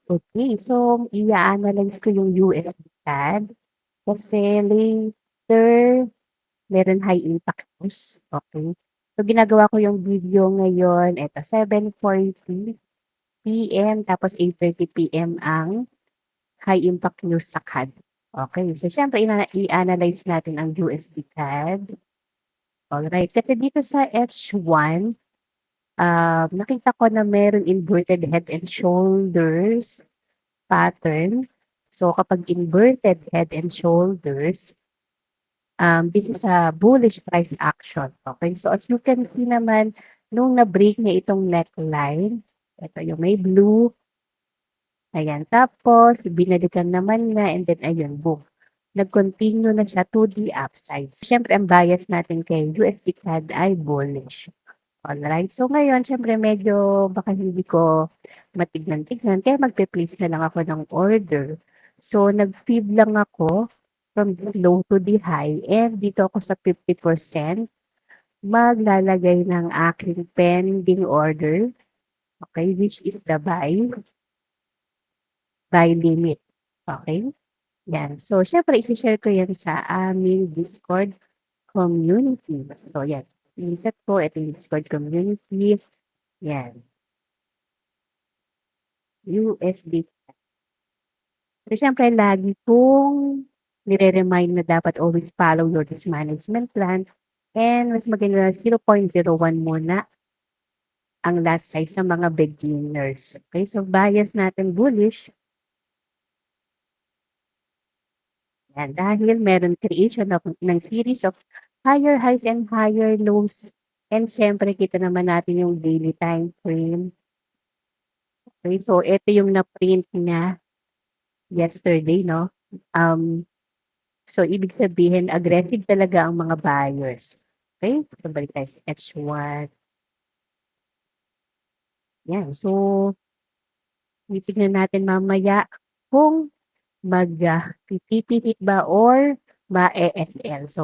Okay, so i-a-analyze ko yung USD CAD kasi later meron high impact news, okey. So ginagawa ko yung video ngayon, eto 7:40 PM tapos 8:30 PM ang high impact news sa CAD. Okey, so siyempre i-analyze natin ang USD CAD, alright. Kasi dito sa H1, nakita ko na merong inverted head and shoulders pattern. So kapag inverted head and shoulders, this is a bullish price action. Okay, so as you can see naman, nung na-break niya itong neckline, ito yung may blue, ayan. Tapos, binalikan naman niya and then ayun, boom. Nag-continue na siya to the upside. Siyempre, ang bias natin kay USD CAD ay bullish. Alright, so ngayon siyempre medyo baka hindi ko matignan-tignan kaya magpe-place na lang ako ng order. So nag-fib lang ako from the low to the high and dito ako sa 50% maglalagay ng aking pending order, okay, which is the buy limit. Okay? Yan. So siyempre i-share ko yan sa aming Discord community. So yan, i-set ko ito yung Discord community. Yan. USD. So, siyempre lagi kong nire-remind na dapat always follow your risk management plan and mas maganda na 0.01 muna ang lot size sa mga beginners. Okay, so bias natin bullish. Yan, dahil meron creation ng series of higher highs and higher lows. And siyempre, kita naman natin yung daily time frame. Okay, so ito yung na-print niya yesterday, no? So, ibig sabihin, aggressive talaga ang mga buyers. Okay? So, balik tayo sa H1. Yan. So, titignan natin mamaya kung mag-pipihit ba or ma-ESL. So,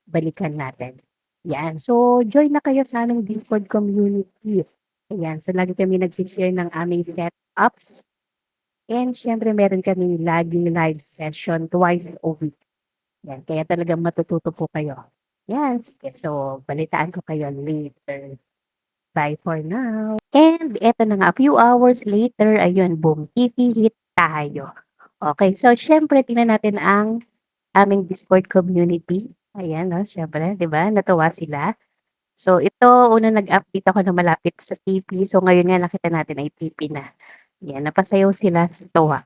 balikan natin. Yan. So, join na kayo sa aming Discord community. Ayan. So, lagi kami nag-share ng aming setups. And syempre, meron kaming laging live session twice a week. Yan, kaya talagang matututo po kayo. Yan, sige. So, balitaan ko kayo later. Bye for now. And eto na nga, a few hours later, ayun, boom, hit tayo. Okay, so syempre, tingnan natin ang aming Discord community. Ayan, no, syempre, di ba? Natuwa sila. So, ito, una nag-update ako na malapit sa TP. So, ngayon nga nakita natin ay TP na. Yan, napasayaw sila sa tuwa.